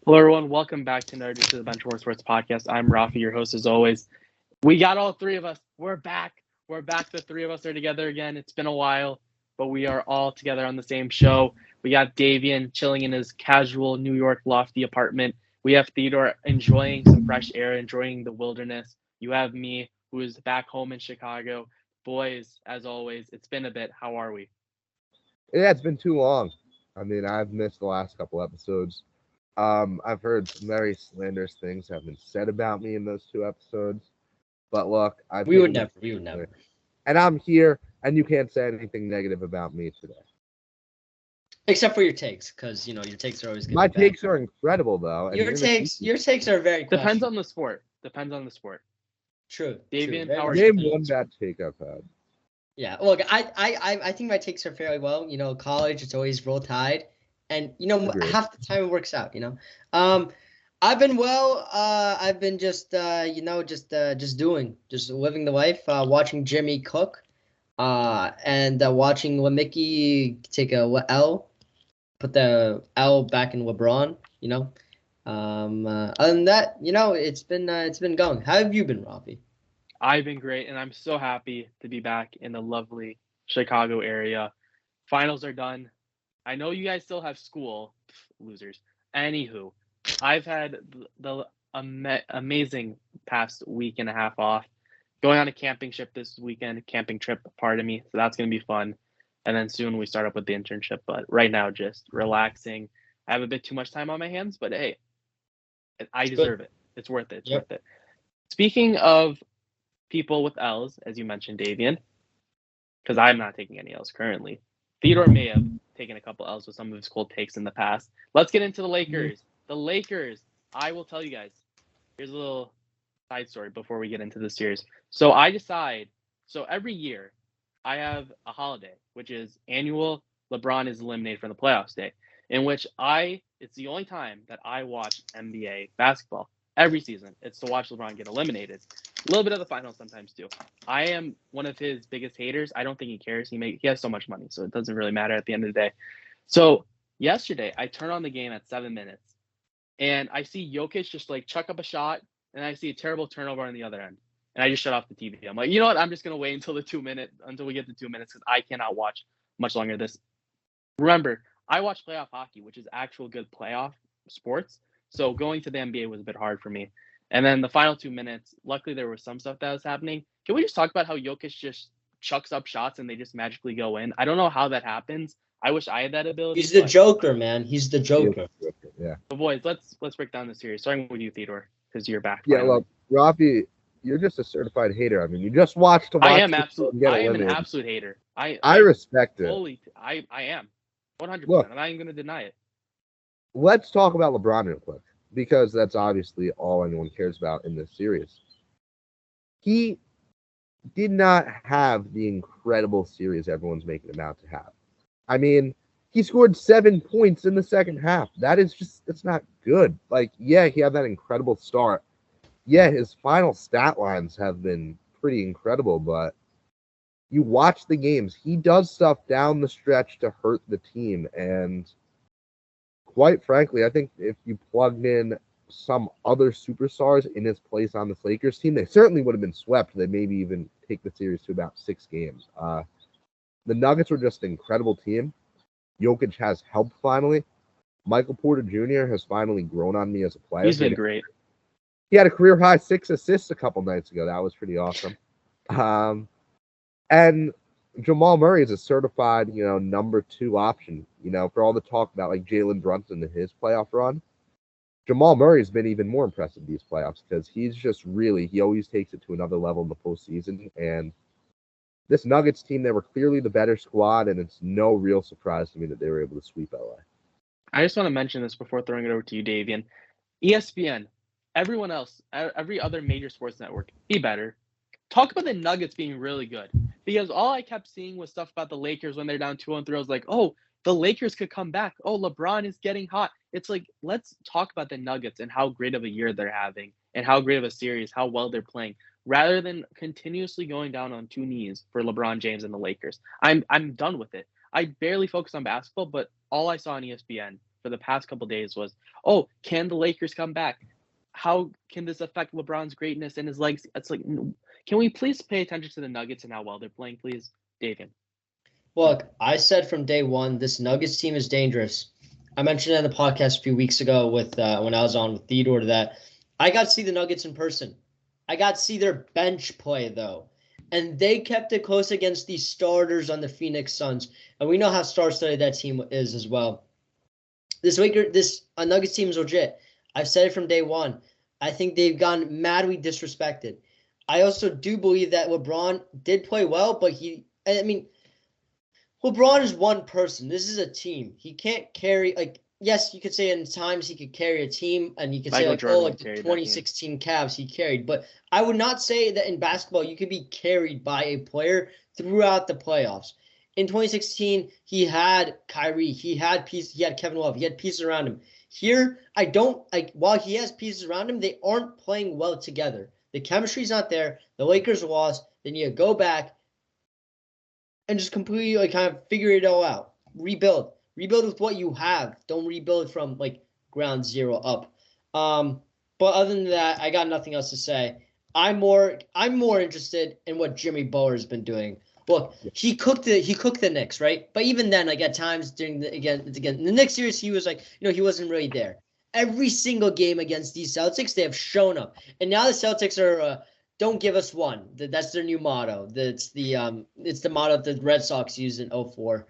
Hello, everyone. Welcome back to the Benchwarmer Sports podcast. I'm Raffi, your host as always. We got all three of us. We're back. We're back. The three of us are together again. It's been a while, but we are all together on the same show. We got Davian chilling in his casual New York lofty apartment. We have Theodore enjoying some fresh air, enjoying the wilderness. You have me, who is back home in Chicago. Boys, as always, it's been a bit. How are we? Yeah, it's been too long. I mean, I've missed the last couple episodes. I've heard some very slanderous things have been said about me in those two episodes. But look, We would never. And I'm here, and you can't say anything negative about me today. Except for your takes, because your takes are always good. My takes are incredible, though. Your takes are very Depends on the sport. True. Davian, true. how are Name one bad take I've had. Yeah, look, I think my takes are fairly well. College, it's always roll tide, and Agreed. half the time it works out. I've been well. I've been just living the life, watching Jimmy cook, and watching Mickey take a L, put the L back in LeBron. Other than that, it's been going. How have you been, Raffi? I've been great, and I'm so happy to be back in the lovely Chicago area. Finals are done. I know you guys still have school, losers. Anywho, I've had the amazing past week and a half off. Going on a camping trip this weekend, pardon me. So that's going to be fun. And then soon we start up with the internship. But right now, just relaxing. I have a bit too much time on my hands, but hey, I deserve it. It's worth it. It's worth it. Speaking of people with L's, as you mentioned, Davian, because I'm not taking any L's currently. Theodore may have taken a couple L's with some of his cold takes in the past. Let's get into the Lakers. The Lakers, I will tell you guys, here's a little side story before we get into the series. So every year I have a holiday, which is annual LeBron is eliminated from the playoffs day, in which it's the only time that I watch NBA basketball. Every season, it's to watch LeBron get eliminated. A little bit of the finals sometimes too. I am one of his biggest haters. I don't think he cares. He has so much money, so it doesn't really matter at the end of the day. So yesterday, I turn on the game at 7 minutes, and I see Jokic just chuck up a shot, and I see a terrible turnover on the other end, and I just shut off the TV. I'm like, you know what? I'm just gonna wait until we get to 2 minutes, because I cannot watch much longer this. Remember, I watch playoff hockey, which is actual good playoff sports. So going to the NBA was a bit hard for me. And then the final 2 minutes, luckily there was some stuff that was happening. Can we just talk about how Jokic just chucks up shots and they just magically go in? I don't know how that happens. I wish I had that ability. He's the Joker, man. He's the Joker. Yeah. But boys, let's break down the series. Starting with you, Theodore, because you're back. Yeah, look, Raffi, you're just a certified hater. I mean, you just watched to watch. I am an absolute hater. I respect it. I am 100%. Look, I'm not even going to deny it. Let's talk about LeBron real quick, because that's obviously all anyone cares about in this series. He did not have the incredible series everyone's making him out to have. I mean, he scored 7 points in the second half. It's not good. He had that incredible start. Yeah, his final stat lines have been pretty incredible, but you watch the games, he does stuff down the stretch to hurt the team, and quite frankly, I think if you plugged in some other superstars in his place on this Lakers team, they certainly would have been swept. They maybe even take the series to about 6 games. The Nuggets were just an incredible team. Jokic has help finally. Michael Porter Jr. has finally grown on me as a player. He's been great. He had a career-high 6 assists a couple nights ago. That was pretty awesome. And Jamal Murray is a certified, number 2 option. For all the talk about Jalen Brunson and his playoff run, Jamal Murray has been even more impressive these playoffs, because he always takes it to another level in the postseason. And this Nuggets team, they were clearly the better squad, and it's no real surprise to me that they were able to sweep LA. I just want to mention this before throwing it over to you, Davian. ESPN, everyone else, every other major sports network, be better. Talk about the Nuggets being really good, because all I kept seeing was stuff about the Lakers when they're down 2-3. I was like, oh, the Lakers could come back. Oh, LeBron is getting hot. It's let's talk about the Nuggets and how great of a year they're having and how great of a series, how well they're playing, rather than continuously going down on 2 knees for LeBron James and the Lakers. I'm done with it. I barely focus on basketball, but all I saw on ESPN for the past couple days was, oh, can the Lakers come back? How can this affect LeBron's greatness and his legs? It's like, can we please pay attention to the Nuggets and how well they're playing, please? Davian. Look, I said from day one, this Nuggets team is dangerous. I mentioned it in the podcast a few weeks ago with when I was on with Theodore that I got to see the Nuggets in person. I got to see their bench play, though. And they kept it close against these starters on the Phoenix Suns. And we know how star-studded that team is as well. This Nuggets team is legit. I've said it from day one. I think they've gone madly disrespected. I also do believe that LeBron did play well, but LeBron is one person. This is a team. He can't carry, yes, you could say in times he could carry a team, and you could say, the 2016 Cavs he carried. But I would not say that in basketball you could be carried by a player throughout the playoffs. In 2016, he had Kyrie. He had Kevin Love. He had pieces around him. Here, while he has pieces around him, they aren't playing well together. The chemistry's not there. The Lakers lost. Then you go back and just completely kind of figure it all out. Rebuild with what you have. Don't rebuild from ground zero up. But other than that, I got nothing else to say. I'm more interested in what Jimmy Butler's been doing. Look, he cooked the Knicks, right? But even then, at times during the Knicks series, he was he wasn't really there. Every single game against these Celtics, they have shown up, and now the Celtics are. Don't give us one. That's their new motto. It's the motto the Red Sox used in 2004,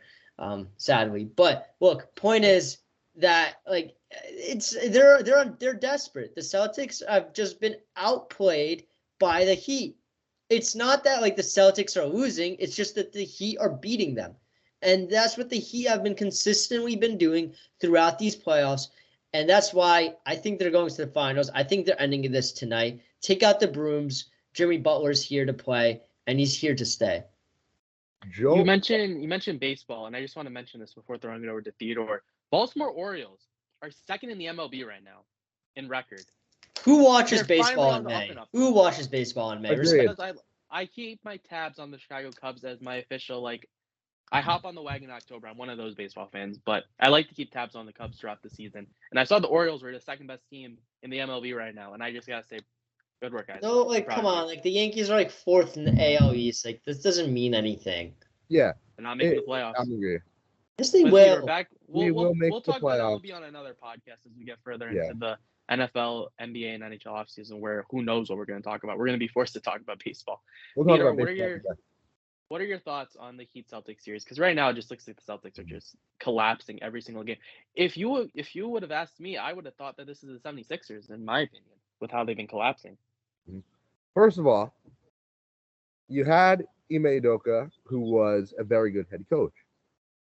sadly. But look, point is that they're desperate. The Celtics have just been outplayed by the Heat. It's not that the Celtics are losing. It's just that the Heat are beating them, and that's what the Heat have been consistently doing throughout these playoffs. And that's why I think they're going to the finals. I think they're ending this tonight. Take out the brooms. Jimmy Butler's here to play, and he's here to stay. You mentioned baseball, and I just want to mention this before throwing it over to Theodore. Baltimore Orioles are second in the MLB right now in record. Who watches baseball in May? Who watches baseball in May? Because I keep my tabs on the Chicago Cubs as my official, I hop on the wagon in October. I'm one of those baseball fans, but I like to keep tabs on the Cubs throughout the season. And I saw the Orioles were the second best team in the MLB right now, and I just got to say, good work, guys. No, come on. The Yankees are fourth in the AL East. This doesn't mean anything. Yeah. They're not making the playoffs. I'm agree. Yes, they will. We'll talk about MLB on another podcast as we get further into the NFL, NBA, and NHL offseason, where who knows what we're going to talk about. We're going to be forced to talk about baseball. Peter, what are your thoughts on the Heat Celtics series? Because right now it just looks like the Celtics are just collapsing every single game. If you would have asked me, I would have thought that this is the 76ers, in my opinion, with how they've been collapsing. First of all, you had Ime Udoka, who was a very good head coach.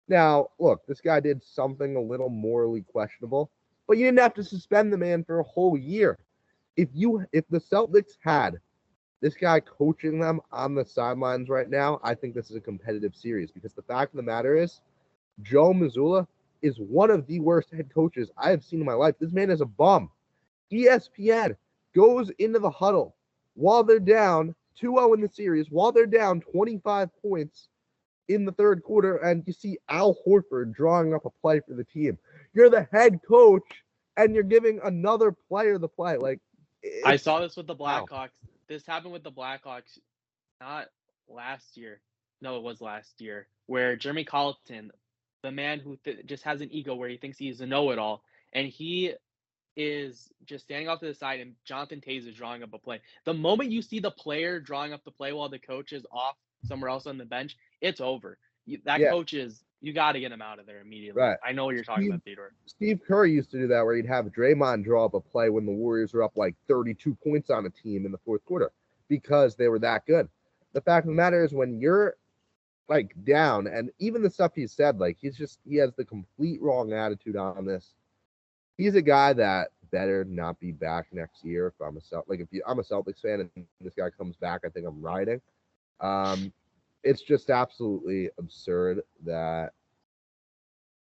Now, look, this guy did something a little morally questionable, but you didn't have to suspend the man for a whole year. If the Celtics had this guy coaching them on the sidelines right now, I think this is a competitive series, because the fact of the matter is, Joe Mazzulla is one of the worst head coaches I have seen in my life. This man is a bum. ESPN goes into the huddle while they're down 2-0 in the series, while they're down 25 points in the third quarter, and you see Al Horford drawing up a play for the team. You're the head coach, and you're giving another player the play. I saw this with the Blackhawks. This happened with the Blackhawks, not last year. No, it was last year, where Jeremy Colleton, the man who just has an ego where he thinks he's a know-it-all, and he is just standing off to the side, and Jonathan Taze is drawing up a play. The moment you see the player drawing up the play while the coach is off somewhere else on the bench, it's over. Coach is, you got to get him out of there immediately. Right. I know what you're talking about, Theodore. Steve Kerr used to do that, where he'd have Draymond draw up a play when the Warriors were up 32 points on a team in the fourth quarter, because they were that good. The fact of the matter is, when you're down, and even the stuff he said, he has the complete wrong attitude on this. He's a guy that better not be back next year. If I'm I'm a Celtics fan and this guy comes back, I think I'm riding. It's just absolutely absurd that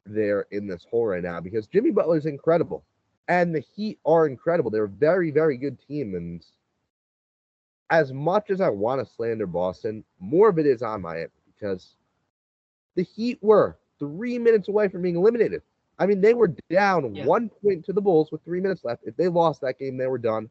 they're in this hole right now, because Jimmy Butler's incredible and the Heat are incredible. They're a very, very good team. And as much as I want to slander Boston, more of it is on my end, because the Heat were 3 minutes away from being eliminated. I mean, they were down Yeah. 1 point to the Bulls with 3 minutes left. If they lost that game, they were done.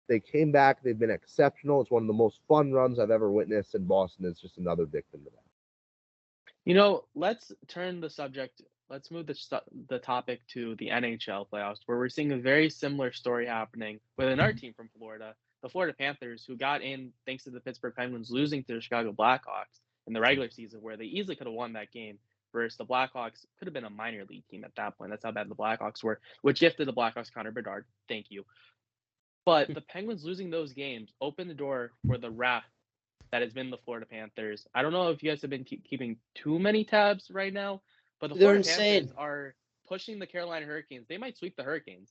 They came back. They've been exceptional. It's one of the most fun runs I've ever witnessed, and Boston is just another victim to that. You know, let's turn the subject. Let's move the topic to the NHL playoffs, where we're seeing a very similar story happening with another team from Florida, the Florida Panthers, who got in thanks to the Pittsburgh Penguins losing to the Chicago Blackhawks in the regular season, where they easily could have won that game. Versus the Blackhawks, could have been a minor league team at that point. That's how bad the Blackhawks were, which gifted the Blackhawks Connor Bedard. Thank you. But the Penguins losing those games opened the door for the wrath that has been the Florida Panthers. I don't know if you guys have been keeping too many tabs right now, but the They're Florida insane. Panthers are pushing the Carolina Hurricanes. They might sweep the Hurricanes.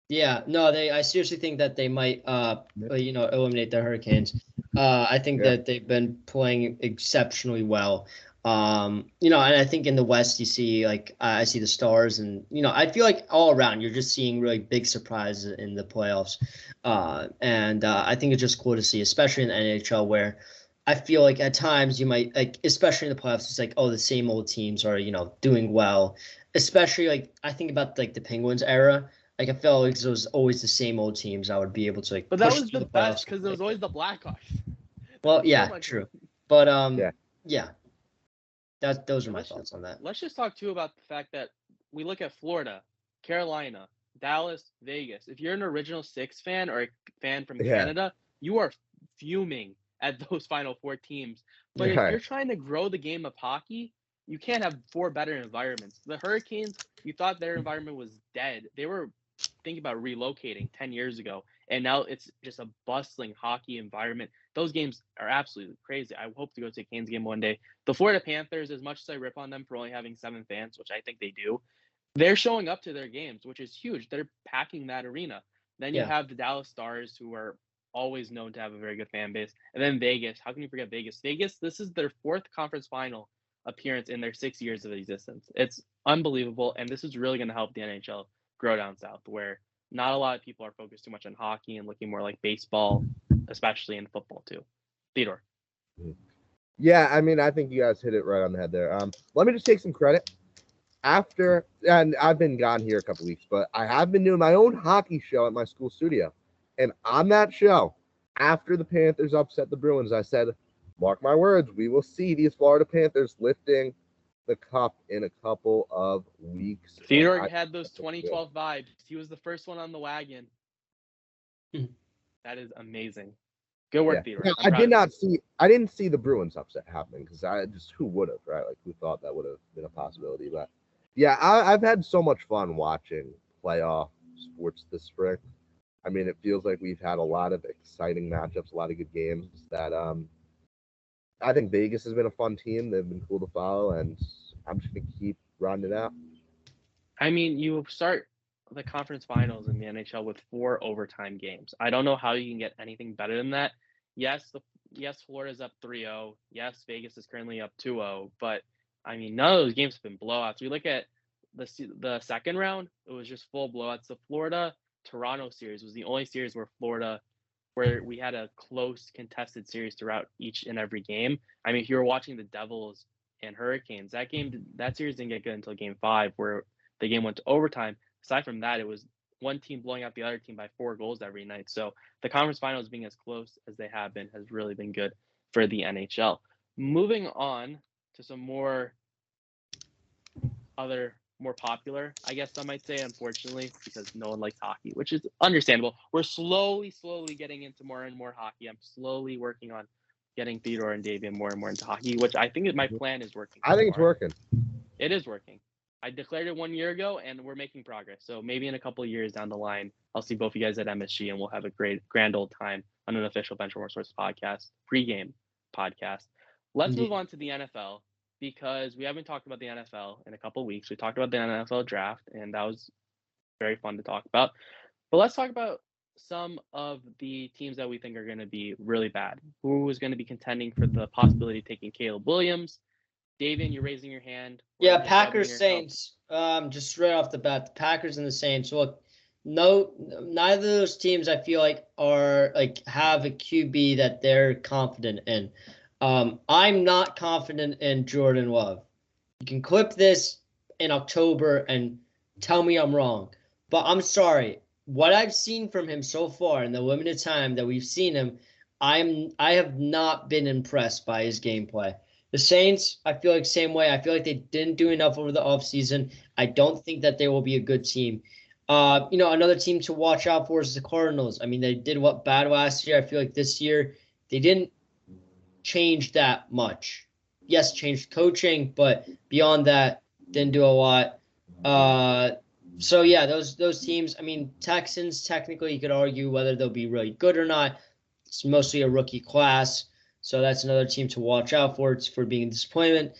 Yeah, no, I seriously think that they might, eliminate the Hurricanes. I think that they've been playing exceptionally well. And I think in the West, you see, I see the Stars, and, I feel like all around, you're just seeing really big surprises in the playoffs. And I think it's just cool to see, especially in the NHL, where I feel like at times you might, especially in the playoffs, it's like, oh, the same old teams are, doing well. Especially, I think about, the Penguins era. I felt like it was always the same old teams I would be able to But that push was through the the best playoffs. because it was always the Blackhawks. Well, yeah, much true. But Yeah. those are my thoughts on that. Let's just talk too about the fact that we look at Florida, Carolina, Dallas, Vegas. If you're an original six fan or a fan from Canada, you are fuming at those final four teams. But if you're trying to grow the game of hockey, you can't have four better environments. The Hurricanes, you thought their environment was dead. They were thinking about relocating 10 years ago, and now it's just a bustling hockey environment. Those games are absolutely crazy. I hope to go to a Canes game one day. The Florida Panthers, as much as I rip on them for only having 7 fans, which I think they do, they're showing up to their games, which is huge. They're packing that arena. Then you have the Dallas Stars, who are always known to have a very good fan base. And then Vegas. How can you forget Vegas? Vegas, this is their 4th conference final appearance in their 6 years of existence. It's unbelievable, and this is really going to help the NHL grow down south, where not a lot of people are focused too much on hockey and looking more like baseball, especially in football too. Theodore. Yeah, I mean, I think you guys hit it right on the head there. Let me just take some credit. And I've been gone here a couple weeks, but I have been doing my own hockey show at my school studio. And on that show, after the Panthers upset the Bruins, I said, mark my words, we will see these Florida Panthers lifting the cup in a couple of weeks. Theodore had those 2012 vibes. He was the first one on the wagon. That is amazing. Good work, Theodore. Yeah, I didn't see the Bruins upset happening, because who would have, right? Who thought that would have been a possibility? But yeah, I've had so much fun watching playoff sports this spring. I mean, it feels like we've had a lot of exciting matchups, a lot of good games that I think Vegas has been a fun team. They've been cool to follow, and I'm just going to keep riding it out. I mean, you start the conference finals in the NHL with 4 overtime games. I don't know how you can get anything better than that. Yes, Florida's up 3-0. Yes, Vegas is currently up 2-0. But, I mean, none of those games have been blowouts. We look at the second round, it was just full blowouts. The Florida-Toronto series was the only series where we had a close contested series throughout each and every game. I mean, if you were watching the Devils and Hurricanes, that series didn't get good until game 5, where the game went to overtime. Aside from that, it was one team blowing out the other team by 4 goals every night. So the conference finals being as close as they have been has really been good for the NHL. Moving on to some more popular, I guess some might say, unfortunately, because no one likes hockey, which is understandable. We're slowly getting into more and more hockey. I'm slowly working on getting Theodore and Davian more and more into hockey, which I think my plan is working. I think it's working. It is working. I declared it 1 year ago, and we're making progress. So maybe in a couple of years down the line, I'll see both of you guys at MSG, and we'll have a grand old time on an official Benchwarmer Sports podcast, pregame podcast. Let's move on to the NFL, because we haven't talked about the NFL in a couple of weeks. We talked about the NFL draft, and that was very fun to talk about. But let's talk about some of the teams that we think are going to be really bad. Who is going to be contending for the possibility of taking Caleb Williams? Davian, you're raising your hand. Yeah, Packers, Saints. Just right off the bat, the Packers and the Saints. Look, neither of those teams I feel like are have a QB that they're confident in. I'm not confident in Jordan Love. You can clip this in October and tell me I'm wrong. But I'm sorry. What I've seen from him so far in the limited time that we've seen him, I have not been impressed by his gameplay. The Saints, I feel like same way. I feel like they didn't do enough over the offseason. I don't think that they will be a good team. Another team to watch out for is the Cardinals. I mean, they did what bad last year. I feel like this year they didn't change that much. Yes, changed coaching, but beyond that, didn't do a lot. So yeah, those teams. I mean, Texans technically you could argue whether they'll be really good or not. It's mostly a rookie class, so that's another team to watch out for. It's for being a disappointment.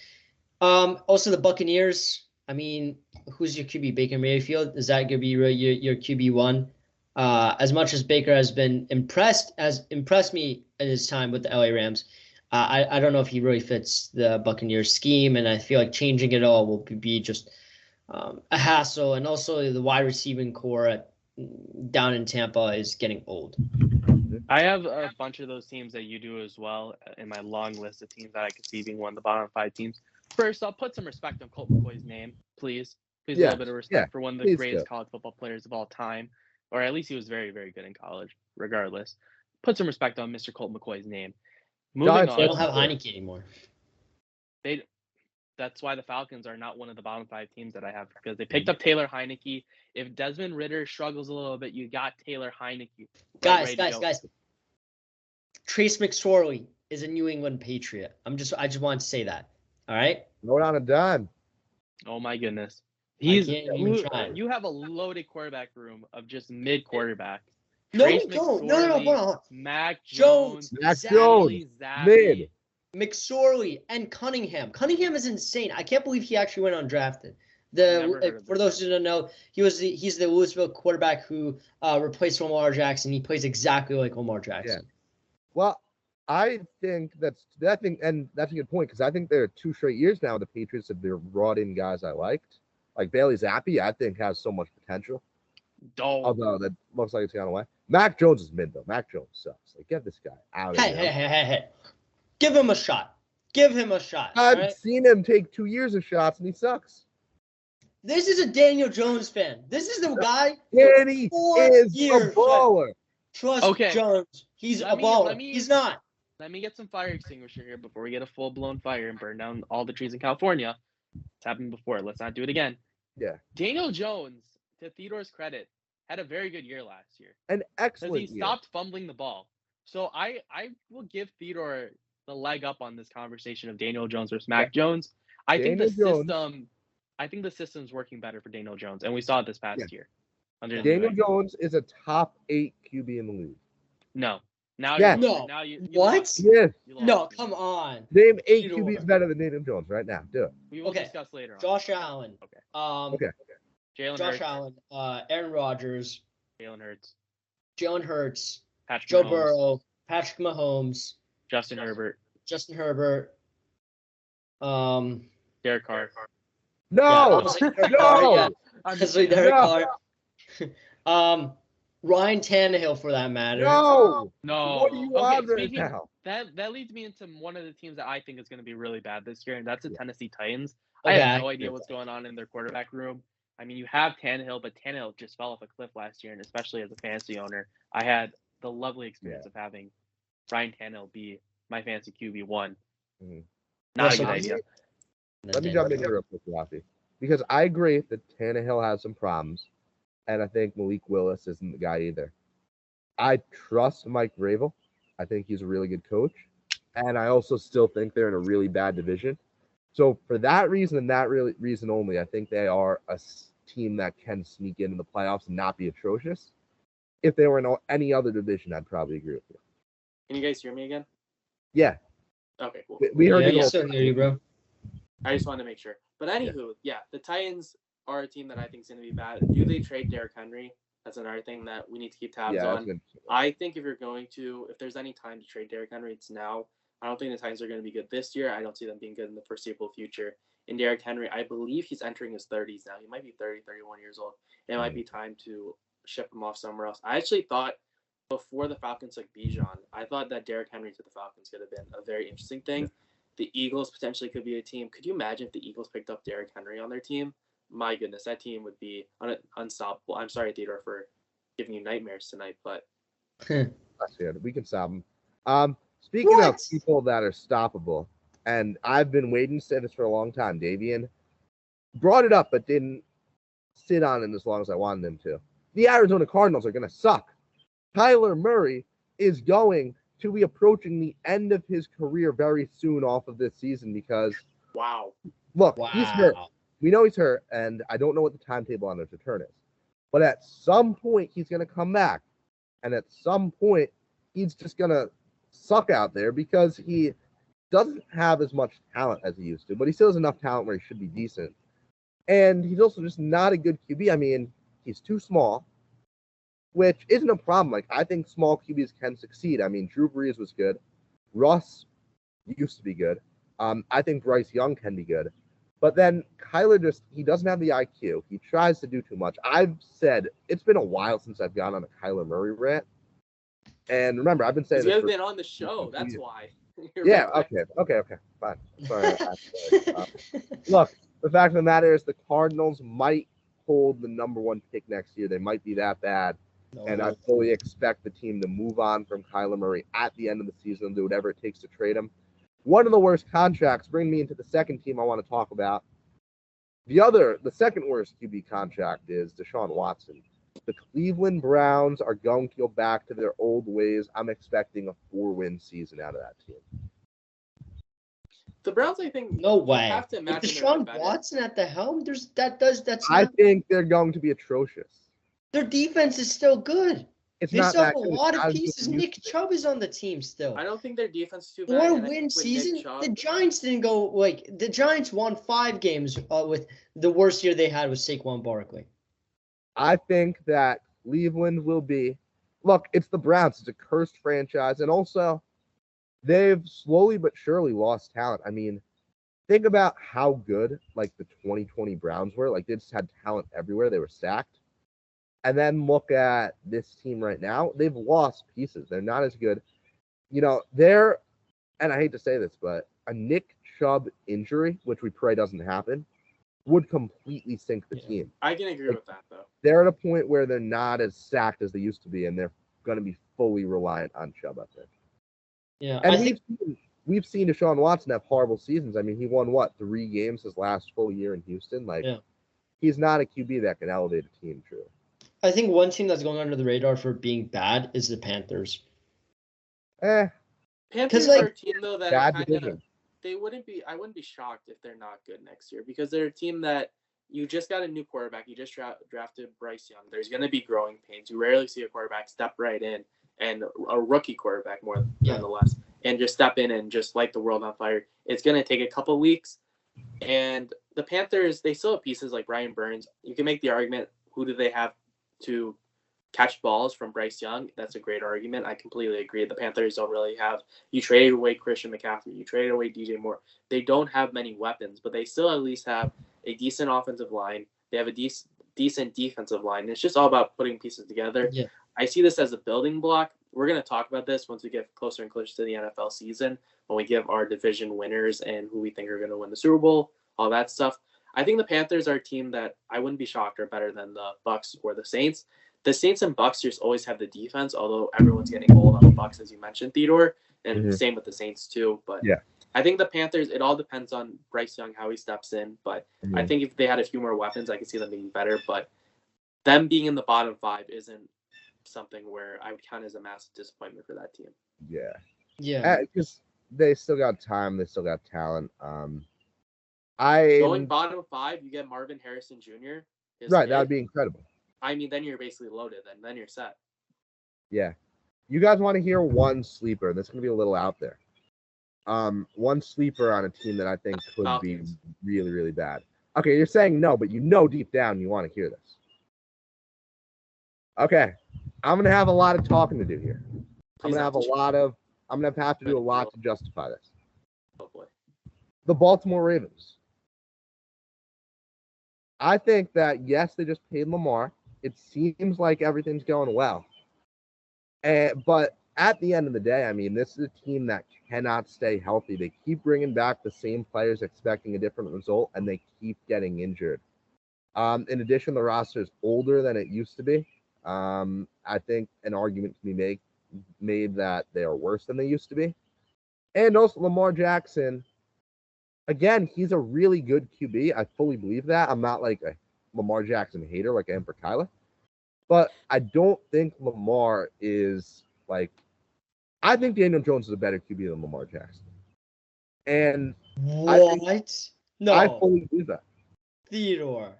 Also the Buccaneers. I mean, who's your QB? Baker Mayfield? Is that gonna be really your QB1? As much as Baker has impressed me in his time with the LA Rams, I don't know if he really fits the Buccaneers scheme, and I feel like changing it all will be just a hassle. And also the wide receiving core down in Tampa is getting old. I have a bunch of those teams that you do as well in my long list of teams that I could see being one of the bottom 5 teams. First, I'll put some respect on Colt McCoy's name, please. Please, a little bit of respect for one of the greatest college football players of all time, or at least he was very, very good in college, regardless. Put some respect on Mr. Colt McCoy's name. Moving on. They don't have Heineke anymore. That's why the Falcons are not one of the bottom 5 teams that I have, because they picked up Taylor Heineke. If Desmond Ridder struggles a little bit, you got Taylor Heineke. Guys. Trace McSorley is a New England Patriot. I just want to say that. All right. Throw it on a dime. Oh my goodness. You have a loaded quarterback room of just mid quarterbacks. No, we don't. No. Mac Jones. Mid. McSorley and Cunningham. Cunningham is insane. I can't believe he actually went undrafted. For those who don't know, he's the Louisville quarterback who replaced Lamar Jackson. He plays exactly like Lamar Jackson. Yeah. Well, I think that's a good point, because I think there are 2 straight years now the Patriots have brought in guys I liked. Like Bailey Zappi, I think has so much potential. Although that looks like it's gone away. Mac Jones is mid though. Mac Jones sucks. Like, get this guy out of here. Hey. Give him a shot. I've seen him take 2 years of shots and he sucks. This is a Daniel Jones fan. This is the guy. Danny is a baller. Trust Jones. He's a baller. He's not. Let me get some fire extinguisher here before we get a full-blown fire and burn down all the trees in California. It's happened before. Let's not do it again. Yeah. Daniel Jones, to Theodore's credit, had a very good year last year. An excellent year. He stopped fumbling the ball. So I will give Theodore the leg up on this conversation of Daniel Jones versus Mac Jones. I think the system's working better for Daniel Jones, and we saw it this past year. Daniel Jones is a top 8 QB in the league. No. What? Yes. No, come on. Name 8 QBs better than Daniel Jones right now. Do it. We will discuss later on. Josh Allen. Okay. Josh Allen. Aaron Rodgers. Jalen Hurts. Patrick Mahomes. Burrow. Patrick Mahomes. Justin Herbert. Derek Carr. No. Derek Carr. Ryan Tannehill, for that matter. No. What do you want right now? That leads me into one of the teams that I think is going to be really bad this year, and that's the Tennessee Titans. I have no idea what's going on in their quarterback room. I mean, you have Tannehill, but Tannehill just fell off a cliff last year, and especially as a fantasy owner, I had the lovely experience of having Ryan Tannehill be my fantasy QB1. Mm-hmm. Not a good idea. Let me jump in here real quick, Raffi, because I agree that Tannehill has some problems, and I think Malik Willis isn't the guy either. I trust Mike Vrabel. I think he's a really good coach, and I also still think they're in a really bad division. So for that reason and that reason only, I think they are a team that can sneak into the playoffs and not be atrocious. If they were in any other division, I'd probably agree with you. Can you guys hear me again? Yeah. Okay, cool. We heard you. Still hear you, bro. I just wanted to make sure. But anywho, the Titans are a team that I think is going to be bad. Do they trade Derrick Henry? That's another thing that we need to keep tabs on. I think if there's any time to trade Derrick Henry, it's now. I don't think the Titans are going to be good this year. I don't see them being good in the foreseeable future. And Derrick Henry, I believe he's entering his 30s now. He might be 30, 31 years old. It might be time to ship him off somewhere else. I actually thought before the Falcons took Bijan, I thought that Derrick Henry to the Falcons could have been a very interesting thing. The Eagles potentially could be a team. Could you imagine if the Eagles picked up Derrick Henry on their team? my goodness, that team would be unstoppable. I'm sorry, Theodore, for giving you nightmares tonight, but That's good. We can stop them. Speaking of people that are stoppable, and I've been waiting to say this for a long time, Davian brought it up but didn't sit on it as long as I wanted them to. The Arizona Cardinals are going to suck. Kyler Murray is going to be approaching the end of his career very soon off of this season because, wow. Look, he's hurt. We know he's hurt, and I don't know what the timetable on his return is. But at some point, he's going to come back. And at some point, he's just going to suck out there because he doesn't have as much talent as he used to, but he still has enough talent where he should be decent. And he's also just not a good QB. I mean, he's too small, which isn't a problem. Like, I think small QBs can succeed. I mean, Drew Brees was good. Russ used to be good. I think Bryce Young can be good. But then Kyler he doesn't have the IQ. He tries to do too much. I've said, it's been a while since I've gone on a Kyler Murray rant. And remember, I've been saying this. You haven't been on the show. That's why. Yeah, okay. Fine. Sorry. Look, the fact of the matter is the Cardinals might hold the number 1 pick next year. They might be that bad. And I fully expect the team to move on from Kyler Murray at the end of the season and do whatever it takes to trade him. One of the worst contracts, bring me into the second team I want to talk about. The second worst QB contract is Deshaun Watson. The Cleveland Browns are going to go back to their old ways. I'm expecting a 4-win season out of that team. The Browns, I think, no way. Have to imagine Deshaun Watson at the helm. I think they're going to be atrocious. Their defense is still good. It's they not still that have a good. lot of pieces. Nick Chubb is on the team still. I don't think their defense is too bad. 4-win season. The Giants didn't go the Giants won 5 games with the worst year they had with Saquon Barkley. I think that Cleveland will be. Look, it's the Browns. It's a cursed franchise, and also they've slowly but surely lost talent. I mean, think about how good like the 2020 Browns were. Like they just had talent everywhere. They were stacked. And then look at this team right now. They've lost pieces. They're not as good. You know, and I hate to say this, but a Nick Chubb injury, which we pray doesn't happen, would completely sink the team. I can agree with that, though. They're at a point where they're not as stacked as they used to be, and they're going to be fully reliant on Chubb, I think. Yeah, and we've seen Deshaun Watson have horrible seasons. I mean, he won, 3 games his last full year in Houston? He's not a QB that can elevate a team, truly. I think one team that's going under the radar for being bad is the Panthers. Panthers are a team, though, that I wouldn't be shocked if they're not good next year because they're a team that you just got a new quarterback. You just drafted Bryce Young. There's going to be growing pains. You rarely see a quarterback step right in, and a rookie quarterback nonetheless, and just step in and just light the world on fire. It's going to take a couple weeks. And the Panthers, they still have pieces like Brian Burns. You can make the argument, who do they have to catch balls from Bryce Young? That's a great argument. I completely agree. The Panthers don't really have. You traded away Christian McCaffrey. You traded away DJ Moore. They don't have many weapons, but they still at least have a decent offensive line. They have a decent defensive line. It's just all about putting pieces together. Yeah. I see this as a building block. We're going to talk about this once we get closer and closer to the NFL season, when we give our division winners and who we think are going to win the Super Bowl, all that stuff. I think the Panthers are a team that I wouldn't be shocked are better than the Bucs or the Saints. The Saints and Bucs just always have the defense, although everyone's getting old on the Bucs, as you mentioned, Theodore, and same with the Saints too. But I think the Panthers, it all depends on Bryce Young, how he steps in. But I think if they had a few more weapons, I could see them being better. But them being in the bottom 5 isn't something where I would count as a massive disappointment for that team. Yeah. Because they still got time. They still got talent. Going bottom 5, you get Marvin Harrison Jr. Right, that would be incredible. I mean, then you're basically loaded. Then you're set. Yeah. You guys want to hear one sleeper? That's going to be a little out there. One sleeper on a team that I think could be really, really bad. Okay, you're saying no, but you know deep down you want to hear this. Okay, I'm going to have a lot of talking to do here. I'm going to have to do a lot to justify this. Oh boy. The Baltimore Ravens. I think that, yes, they just paid Lamar. It seems like everything's going well. But at the end of the day, I mean, this is a team that cannot stay healthy. They keep bringing back the same players expecting a different result, and they keep getting injured. In addition, the roster is older than it used to be. I think an argument can be made that they are worse than they used to be. And also Lamar Jackson, again, he's a really good QB. I fully believe that. I'm not like a Lamar Jackson hater like I am for Kyler. But I don't think Lamar is like – I think Daniel Jones is a better QB than Lamar Jackson. And what? I No. fully believe that. Theodore.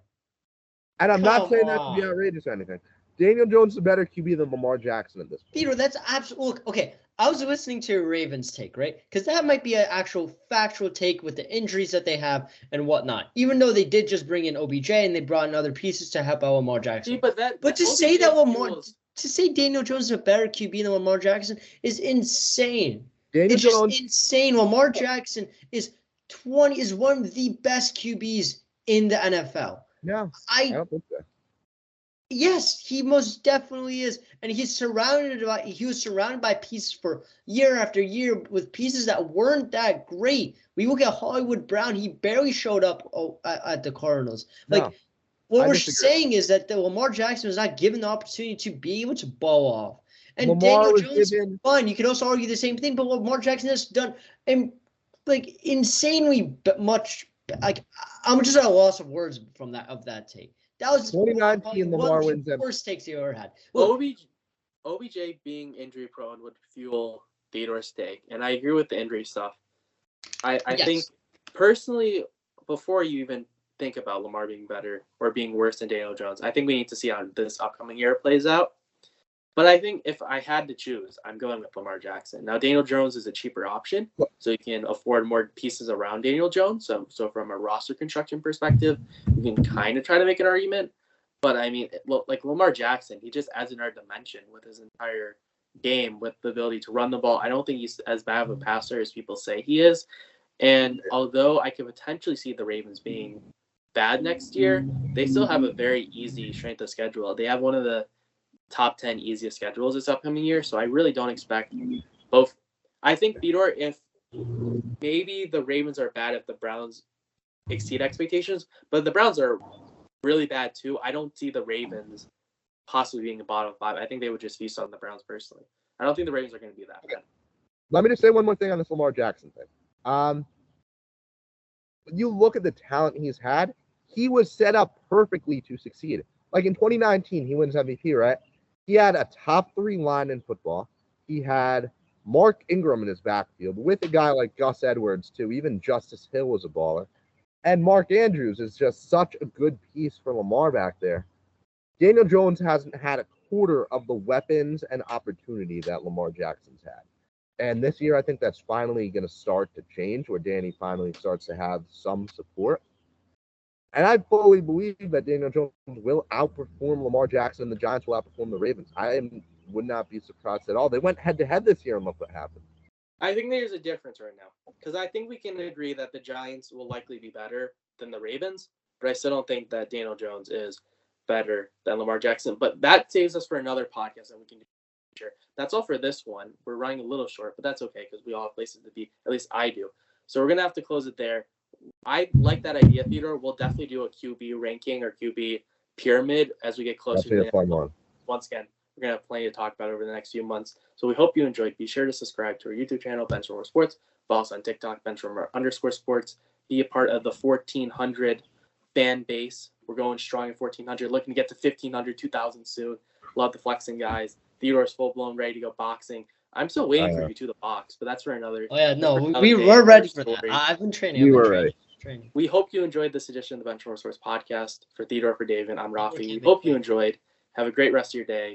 And I'm not Come saying that to be on. outrageous or anything. Daniel Jones is a better QB than Lamar Jackson at this point. Theodore, that's absolutely okay. I was listening to Ravens take, right? Because that might be an actual factual take with the injuries that they have and whatnot. Even though they did just bring in OBJ and they brought in other pieces to help out Lamar Jackson. See, but to say that to say Daniel Jones is a better QB than Lamar Jackson is insane. It's just insane. Lamar Jackson is one of the best QBs in the NFL. Yeah, I don't think so. Yes, he most definitely is, and he was surrounded by pieces for year after year with pieces that weren't that great. We look at Hollywood Brown; he barely showed up at the Cardinals. Like what we're saying is that the Lamar Jackson was not given the opportunity to be able to ball off. And Lamar Daniel Jones, fine. You could also argue the same thing, but Lamar Jackson has done insanely much. Like I'm just at a loss of words from that take. That was 2019 Lamar wins the worst takes you ever had. Look, OBJ being injury prone would fuel Theodore's take, and I agree with the injury stuff. I think personally, before you even think about Lamar being better or being worse than Daniel Jones, I think we need to see how this upcoming year plays out. But I think if I had to choose, I'm going with Lamar Jackson. Now, Daniel Jones is a cheaper option, so you can afford more pieces around Daniel Jones. So from a roster construction perspective, you can kind of try to make an argument. But, I mean, like Lamar Jackson, he just adds another dimension with his entire game, with the ability to run the ball. I don't think he's as bad of a passer as people say he is. And although I could potentially see the Ravens being bad next year, they still have a very easy strength of schedule. They have one of the top 10 easiest schedules this upcoming year, so I really don't expect both. I think, Theodore, if maybe the Ravens are bad if the Browns exceed expectations, but the Browns are really bad too. I don't see the Ravens possibly being a bottom 5. I think they would just feast on the Browns personally. I don't think the Ravens are going to be that bad. Let me just say one more thing on this Lamar Jackson thing. You look at the talent he's had, he was set up perfectly to succeed. Like in 2019, he wins MVP, right? He had a top 3 line in football. He had Mark Ingram in his backfield with a guy like Gus Edwards, too. Even Justice Hill was a baller. And Mark Andrews is just such a good piece for Lamar back there. Daniel Jones hasn't had a quarter of the weapons and opportunity that Lamar Jackson's had. And this year, I think that's finally going to start to change, where Danny finally starts to have some support. And I fully believe that Daniel Jones will outperform Lamar Jackson, and the Giants will outperform the Ravens. Would not be surprised at all. They went head-to-head this year, and look what happened. I think there's a difference right now, because I think we can agree that the Giants will likely be better than the Ravens, but I still don't think that Daniel Jones is better than Lamar Jackson. But that saves us for another podcast that we can do. Sure. That's all for this one. We're running a little short, but that's okay, because we all have places to be. At least I do. So we're going to have to close it there. I like that idea, Theodore. We'll definitely do a QB ranking or QB pyramid as we get closer to the end. Once again, we're going to have plenty to talk about over the next few months. So we hope you enjoyed. Be sure to subscribe to our YouTube channel, Benchwarmer Sports. Follow us on TikTok, Benchwarmer_sports. Be a part of the 1,400 fan base. We're going strong at 1,400. Looking to get to 1,500, 2,000 soon. Love the flexing guys. Theodore's full-blown ready to go boxing. I'm still waiting for you to the box, but that's for another. Oh yeah, no, we were ready for that. I've been training. We were ready. We hope you enjoyed this edition of the Benchwarmer Sports podcast. For Theodore, for Davian, I'm Raffi. We hope you enjoyed. Have a great rest of your day.